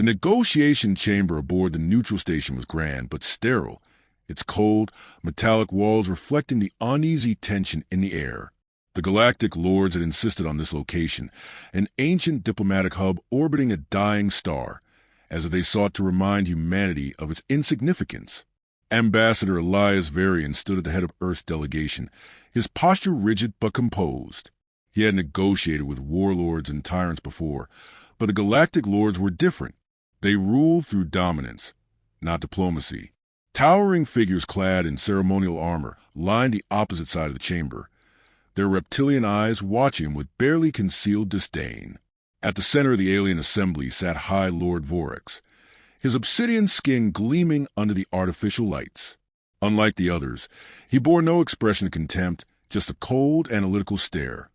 The negotiation chamber aboard the neutral station was grand but sterile, its cold, metallic walls reflecting the uneasy tension in the air. The Galactic lords had insisted on this location, an ancient diplomatic hub orbiting a dying star, as if they sought to remind humanity of its insignificance. Ambassador Elias Varian stood at the head of Earth's delegation, his posture rigid but composed. He had negotiated with warlords and tyrants before, but the Galactic lords were different. They ruled through dominance, not diplomacy. Towering figures clad in ceremonial armor lined the opposite side of the chamber, their reptilian eyes watching him with barely concealed disdain. At the center of the alien assembly sat High Lord Vorex, his obsidian skin gleaming under the artificial lights. Unlike the others, he bore no expression of contempt, just a cold, analytical stare,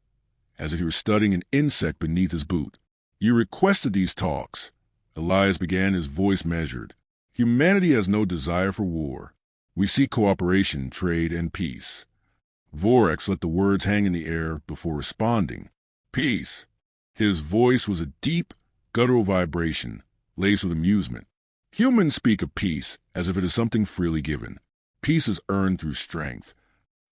as if he were studying an insect beneath his boot. "You requested these talks," Elias began, his voice measured. "Humanity has no desire for war. We seek cooperation, trade, and peace." Vorex let the words hang in the air before responding. "Peace." His voice was a deep, guttural vibration, laced with amusement. "Humans speak of peace as if it is something freely given. Peace is earned through strength."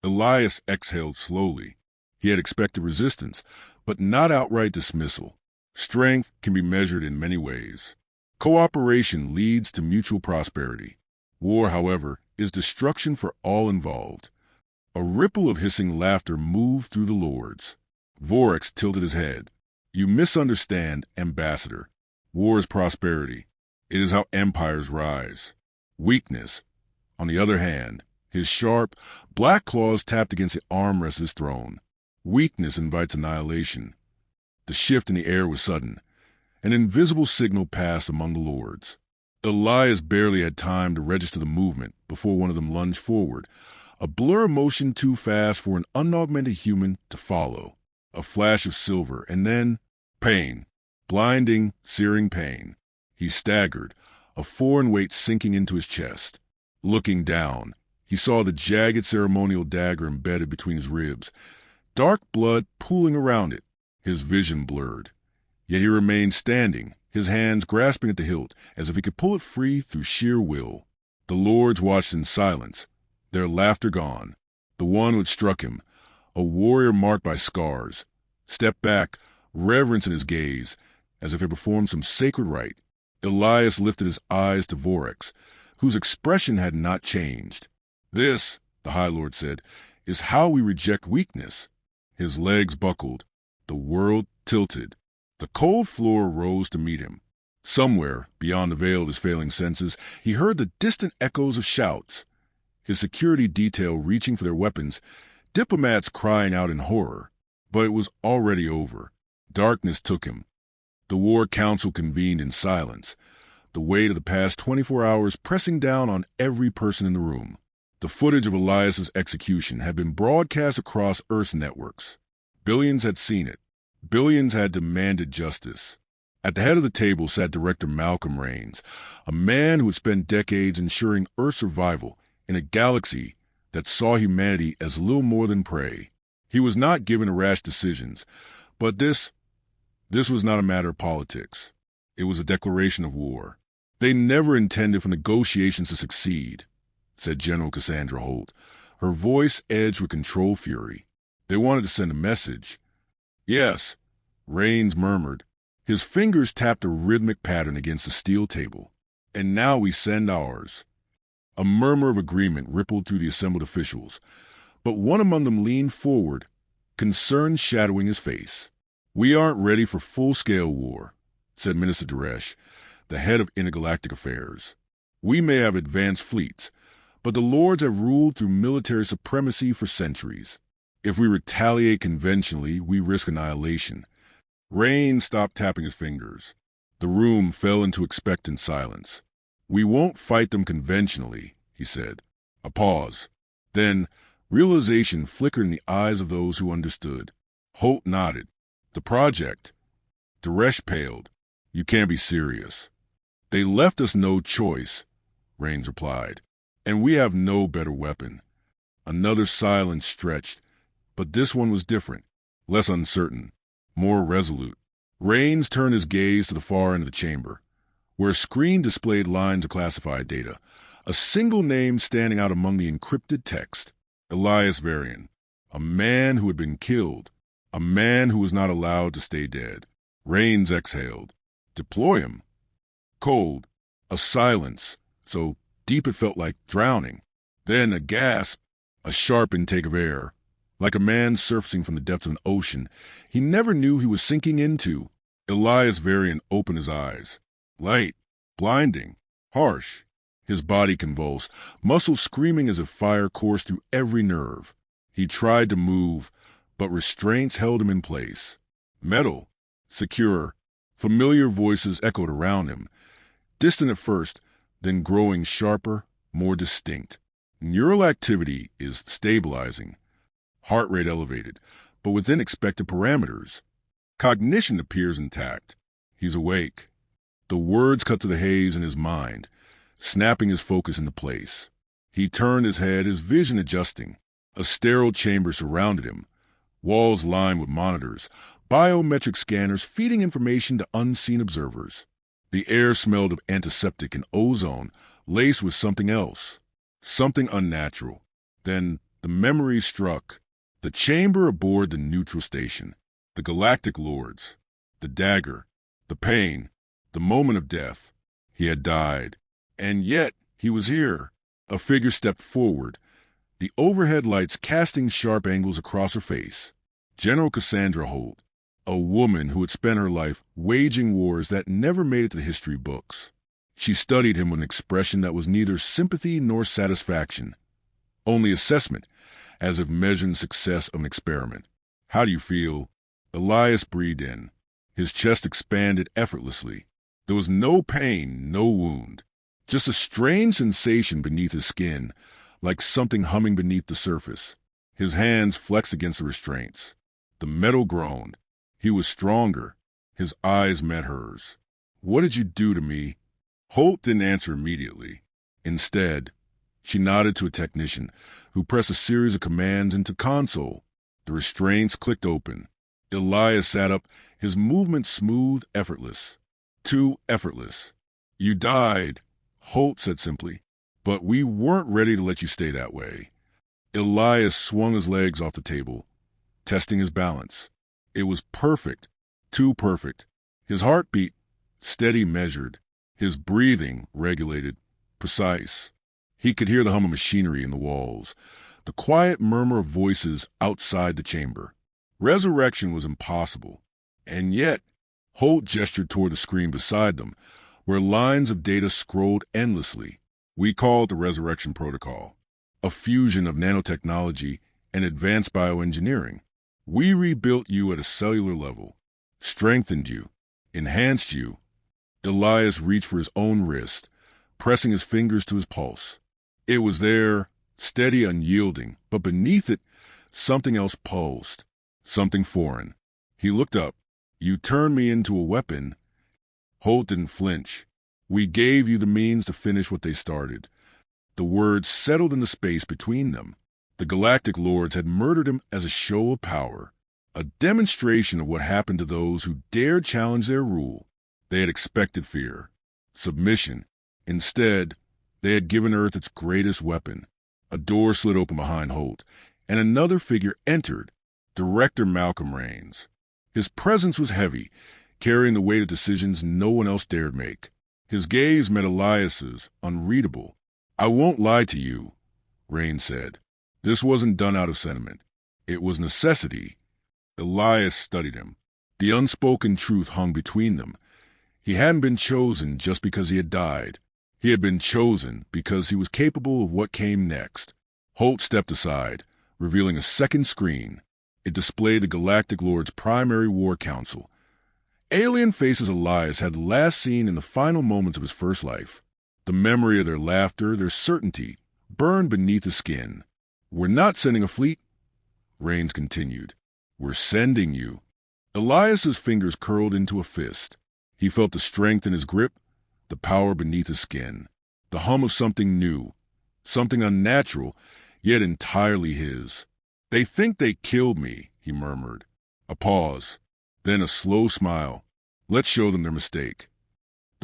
Elias exhaled slowly. He had expected resistance, but not outright dismissal. Strength can be measured in many ways. Cooperation leads to mutual prosperity. War, however, is destruction for all involved. A ripple of hissing laughter moved through the lords. Vorex tilted his head. "You misunderstand, Ambassador. War is prosperity. It is how empires rise. Weakness, on the other hand," his sharp, black claws tapped against the armrest of his throne. "Weakness invites annihilation." The shift in the air was sudden. An invisible signal passed among the lords. Elias barely had time to register the movement before one of them lunged forward, a blur of motion too fast for an unaugmented human to follow. A flash of silver, and then pain. Blinding, searing pain. He staggered, a foreign weight sinking into his chest. Looking down, he saw the jagged ceremonial dagger embedded between his ribs, dark blood pooling around it. His vision blurred. Yet he remained standing, his hands grasping at the hilt, as if he could pull it free through sheer will. The lords watched in silence, their laughter gone. The one who had struck him, a warrior marked by scars, stepped back, reverence in his gaze, as if he performed some sacred rite. Elias lifted his eyes to Vorex, whose expression had not changed. "This," the High Lord said, "is how we reject weakness." His legs buckled. The world tilted. The cold floor rose to meet him. Somewhere, beyond the veil of his failing senses, he heard the distant echoes of shouts. His security detail reaching for their weapons, diplomats crying out in horror. But it was already over. Darkness took him. The War Council convened in silence, the weight of the past 24 hours pressing down on every person in the room. The footage of Elias's execution had been broadcast across Earth's networks. Billions had seen it. Billions had demanded justice. At the head of the table sat Director Malcolm Rains, a man who had spent decades ensuring Earth's survival in a galaxy that saw humanity as little more than prey. He was not given to rash decisions, but this was not a matter of politics. It was a declaration of war. "They never intended for negotiations to succeed," said General Cassandra Holt, her voice edged with controlled fury. "They wanted to send a message." "Yes," Rains murmured. His fingers tapped a rhythmic pattern against the steel table. "And now we send ours." A murmur of agreement rippled through the assembled officials, but one among them leaned forward, concern shadowing his face. "We aren't ready for full-scale war," said Minister Duresh, the head of intergalactic affairs. "We may have advanced fleets, but the lords have ruled through military supremacy for centuries. If we retaliate conventionally, we risk annihilation." Rain stopped tapping his fingers. The room fell into expectant silence. "We won't fight them conventionally," he said. A pause. Then realization flickered in the eyes of those who understood. Holt nodded. "The project." Duresh paled. "You can't be serious." "They left us no choice," Rains replied, "and we have no better weapon." Another silence stretched, but this one was different, less uncertain, more resolute. Rains turned his gaze to the far end of the chamber. where a screen displayed lines of classified data, a single name standing out among the encrypted text: Elias Varian, a man who had been killed, a man who was not allowed to stay dead. Rains exhaled. Deploy him. Cold. A silence, so deep it felt like drowning. Then a gasp, a sharp intake of air. Like a man surfacing from the depths of an ocean he never knew he was sinking into. Elias Varian opened his eyes. Light, blinding, harsh. His body convulsed, muscles screaming as if fire coursed through every nerve. He tried to move, but restraints held him in place. Metal, secure, familiar voices echoed around him, distant at first, then growing sharper, more distinct. Neural activity is stabilizing, heart rate elevated, but within expected parameters. Cognition appears intact. He's awake. The words cut through the haze in his mind, snapping his focus into place. He turned his head, his vision adjusting. A sterile chamber surrounded him, walls lined with monitors, biometric scanners feeding information to unseen observers. The air smelled of antiseptic and ozone, laced with something else, something unnatural. Then the memory struck. The chamber aboard the neutral station, the Galactic Lords, the dagger, the pain, the moment of death. He had died, and yet he was here. A figure stepped forward, the overhead lights casting sharp angles across her face. General Cassandra Holt, a woman who had spent her life waging wars that never made it to the history books. She studied him with an expression that was neither sympathy nor satisfaction, only assessment, as if measuring success of an experiment. How do you feel? Elias breathed in. His chest expanded effortlessly. There was no pain, no wound, just a strange sensation beneath his skin, like something humming beneath the surface. His hands flexed against the restraints. The metal groaned. He was stronger. His eyes met hers. What did you do to me? Holt didn't answer immediately. Instead, she nodded to a technician who pressed a series of commands into console. The restraints clicked open. Elias sat up, his movement smooth, effortless. Too effortless. You died, Holt said simply, but we weren't ready to let you stay that way. Elias swung his legs off the table, testing his balance. It was perfect, too perfect. His heartbeat, steady, measured. His breathing, regulated, precise. He could hear the hum of machinery in the walls, the quiet murmur of voices outside the chamber. Resurrection was impossible, and yet Holt gestured toward the screen beside them, where lines of data scrolled endlessly. We call it the Resurrection Protocol, a fusion of nanotechnology and advanced bioengineering. We rebuilt you at a cellular level, strengthened you, enhanced you. Elias reached for his own wrist, pressing his fingers to his pulse. It was there, steady, unyielding, but beneath it, something else pulsed, something foreign. He looked up. You turned me into a weapon. Holt didn't flinch. We gave you the means to finish what they started. The words settled into space between them. The Galactic Lords had murdered him as a show of power, a demonstration of what happened to those who dared challenge their rule. They had expected fear, submission. Instead, they had given Earth its greatest weapon. A door slid open behind Holt, and another figure entered, Director Malcolm Rains. His presence was heavy, carrying the weight of decisions no one else dared make. His gaze met Elias's, unreadable. I won't lie to you, Rains said. This wasn't done out of sentiment. It was necessity. Elias studied him. The unspoken truth hung between them. He hadn't been chosen just because he had died. He had been chosen because he was capable of what came next. Holt stepped aside, revealing a second screen. It displayed the Galactic Lord's primary war council. Alien faces Elias had last seen in the final moments of his first life. The memory of their laughter, their certainty, burned beneath his skin. We're not sending a fleet, Rains continued. We're sending you. Elias's fingers curled into a fist. He felt the strength in his grip, the power beneath his skin, the hum of something new, something unnatural, yet entirely his. They think they killed me, he murmured. A pause, then a slow smile. Let's show them their mistake.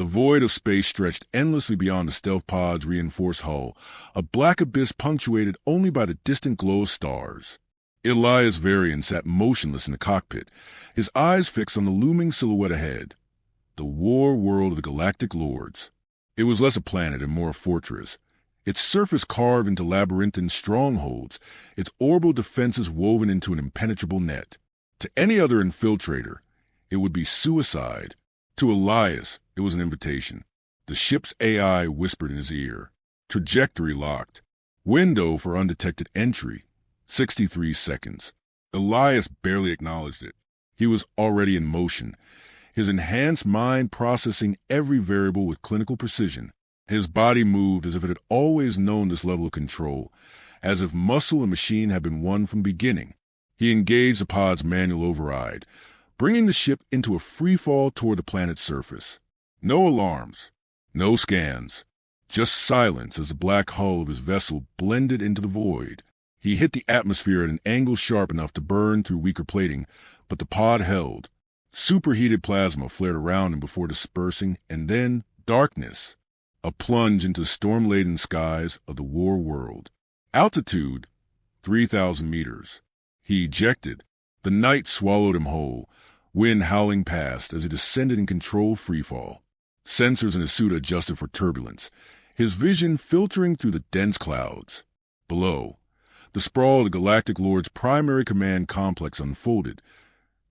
The void of space stretched endlessly beyond the stealth pod's reinforced hull, a black abyss punctuated only by the distant glow of stars. Elias Varian sat motionless in the cockpit, his eyes fixed on the looming silhouette ahead. The war world of the Galactic Lords. It was less a planet and more a fortress, its surface carved into labyrinthine strongholds, its orbital defenses woven into an impenetrable net. To any other infiltrator, it would be suicide. To Elias, it was an invitation. The ship's AI whispered in his ear. Trajectory locked. Window for undetected entry. 63 seconds. Elias barely acknowledged it. He was already in motion, his enhanced mind processing every variable with clinical precision. His body moved as if it had always known this level of control, as if muscle and machine had been one from the beginning. He engaged the pod's manual override, bringing the ship into a free fall toward the planet's surface. No alarms, no scans, just silence as the black hull of his vessel blended into the void. He hit the atmosphere at an angle sharp enough to burn through weaker plating, but the pod held. Superheated plasma flared around him before dispersing, and then darkness. A plunge into the storm-laden skies of the war world. Altitude, 3,000 meters. He ejected. The night swallowed him whole, wind howling past as he descended in controlled freefall. Sensors in his suit adjusted for turbulence, his vision filtering through the dense clouds. Below, the sprawl of the Galactic Lord's primary command complex unfolded.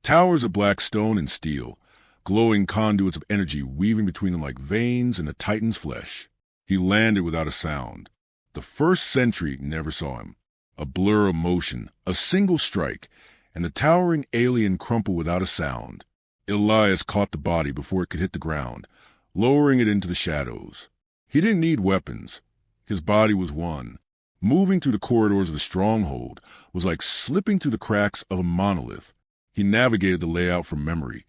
Towers of black stone and steel, glowing conduits of energy weaving between them like veins in the Titan's flesh. He landed without a sound. The first sentry never saw him. A blur of motion, a single strike, and the towering alien crumpled without a sound. Elias caught the body before it could hit the ground, lowering it into the shadows. He didn't need weapons. His body was one. Moving through the corridors of the stronghold was like slipping through the cracks of a monolith. He navigated the layout from memory,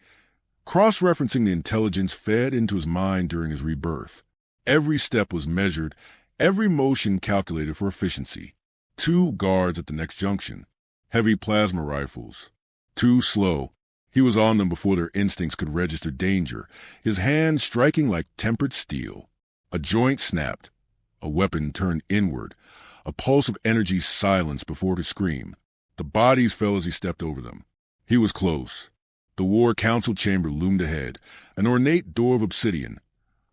cross-referencing the intelligence fed into his mind during his rebirth. Every step was measured, every motion calculated for efficiency. 2 guards at the next junction. Heavy plasma rifles. Too slow. He was on them before their instincts could register danger, his hand striking like tempered steel. A joint snapped. A weapon turned inward. A pulse of energy silenced before it could scream. The bodies fell as he stepped over them. He was close. The War Council chamber loomed ahead, an ornate door of obsidian,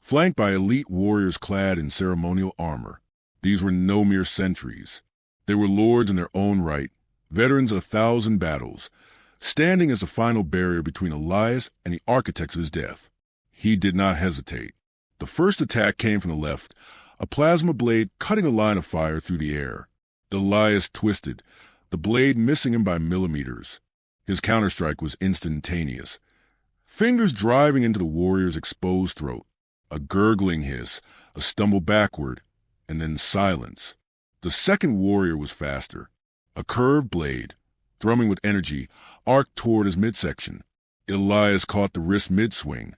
flanked by elite warriors clad in ceremonial armor. These were no mere sentries. They were lords in their own right, veterans of 1,000 battles, standing as the final barrier between Elias and the architects of his death. He did not hesitate. The first attack came from the left, a plasma blade cutting a line of fire through the air. Elias twisted, the blade missing him by millimeters. His counterstrike was instantaneous. Fingers driving into the warrior's exposed throat. A gurgling hiss, a stumble backward, and then silence. The second warrior was faster. A curved blade, thrumming with energy, arced toward his midsection. Elias caught the wrist mid-swing,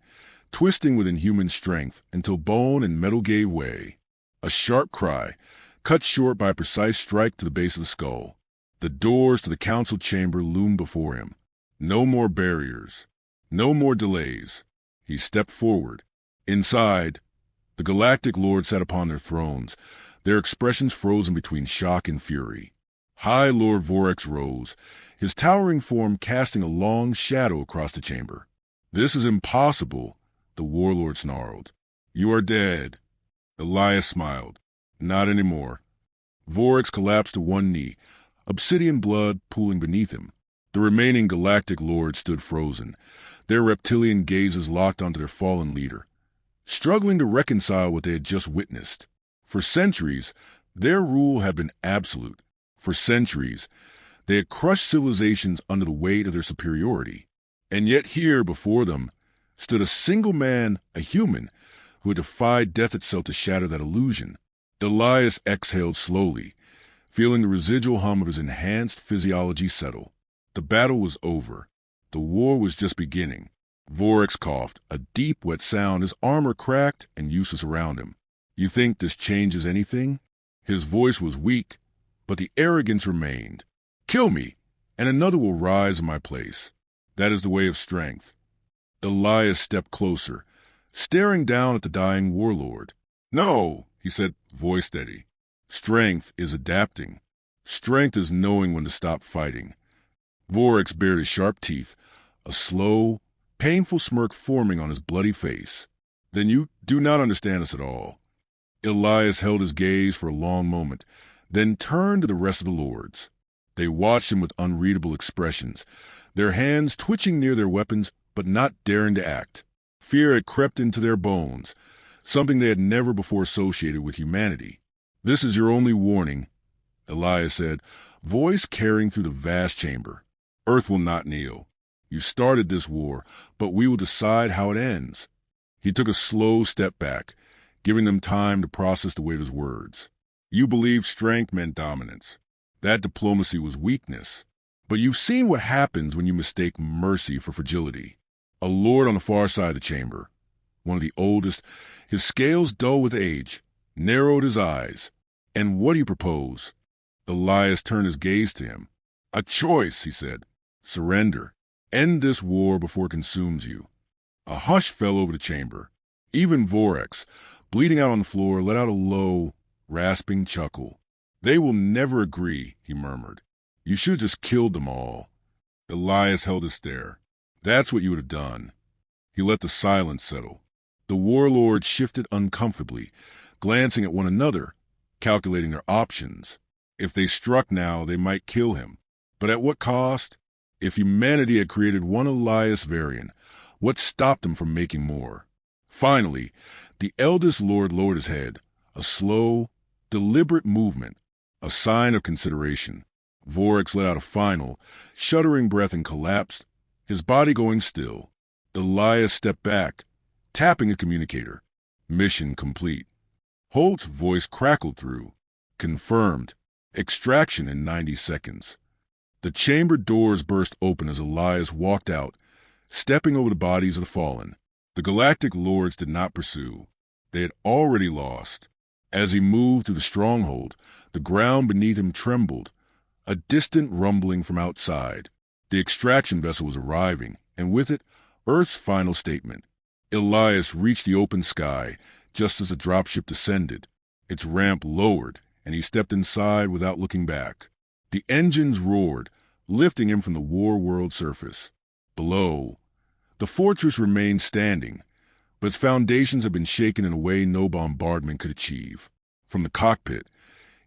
twisting with inhuman strength until bone and metal gave way. A sharp cry, cut short by a precise strike to the base of the skull. The doors to the council chamber loomed before him. No more barriers. No more delays. He stepped forward. Inside, the Galactic Lords sat upon their thrones, their expressions frozen between shock and fury. High Lord Vorex rose, his towering form casting a long shadow across the chamber. "This is impossible," the warlord snarled. "You are dead." Elias smiled. "Not anymore." Vorex collapsed to one knee, obsidian blood pooling beneath him. The remaining Galactic Lords stood frozen, their reptilian gazes locked onto their fallen leader, struggling to reconcile what they had just witnessed. For centuries, their rule had been absolute. For centuries, they had crushed civilizations under the weight of their superiority. And yet here, before them, stood a single man, a human, who had defied death itself to shatter that illusion. Elias exhaled slowly, feeling the residual hum of his enhanced physiology settle. The battle was over. The war was just beginning. Vorex coughed, a deep, wet sound, his armor cracked and useless around him. "You think this changes anything?" His voice was weak, but the arrogance remained. "Kill me, and another will rise in my place. That is the way of strength." Elias stepped closer, staring down at the dying warlord. "No," he said, voice steady. "Strength is adapting. Strength is knowing when to stop fighting." Vorex bared his sharp teeth, a slow, painful smirk forming on his bloody face. "Then you do not understand us at all." Elias held his gaze for a long moment, then turned to the rest of the lords. They watched him with unreadable expressions, their hands twitching near their weapons but not daring to act. Fear had crept into their bones, something they had never before associated with humanity. "This is your only warning," Elias said, voice carrying through the vast chamber. "Earth will not kneel. You started this war, but we will decide how it ends." He took a slow step back, giving them time to process the weight of his words. "You believed strength meant dominance. That diplomacy was weakness. But you've seen what happens when you mistake mercy for fragility." A lord on the far side of the chamber, one of the oldest, his scales dull with age, narrowed his eyes. "And what do you propose?" Elias turned his gaze to him. "A choice," he said. "Surrender. End this war before it consumes you." A hush fell over the chamber. Even Vorex, bleeding out on the floor, let out a low, rasping chuckle. "They will never agree," he murmured. "You should have just killed them all." Elias held his stare. "That's what you would have done." He let the silence settle. The warlords shifted uncomfortably, glancing at one another, calculating their options. If they struck now, they might kill him. But at what cost? If humanity had created one Elias variant, what stopped him from making more? Finally, the eldest lord lowered his head, a slow, deliberate movement, a sign of consideration. Vorex let out a final, shuddering breath and collapsed, his body going still. Elias stepped back, tapping a communicator. Mission complete. Holt's voice crackled through. Confirmed. Extraction in 90 seconds. The chamber doors burst open as Elias walked out, stepping over the bodies of the fallen. The Galactic lords did not pursue. They had already lost. As he moved through the stronghold, the ground beneath him trembled, a distant rumbling from outside. The extraction vessel was arriving, and with it, Earth's final statement. Elias reached the open sky just as the dropship descended. Its ramp lowered, and he stepped inside without looking back. The engines roared, lifting him from the war world surface. Below, the fortress remained standing, but its foundations had been shaken in a way no bombardment could achieve. From the cockpit,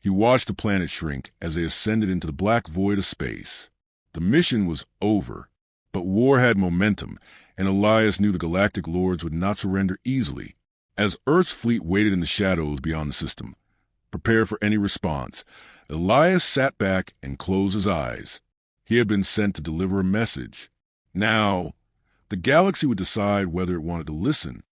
he watched the planet shrink as they ascended into the black void of space. The mission was over, but war had momentum, and Elias knew the Galactic lords would not surrender easily. As Earth's fleet waited in the shadows beyond the system, prepared for any response, Elias sat back and closed his eyes. He had been sent to deliver a message. Now, the galaxy would decide whether it wanted to listen.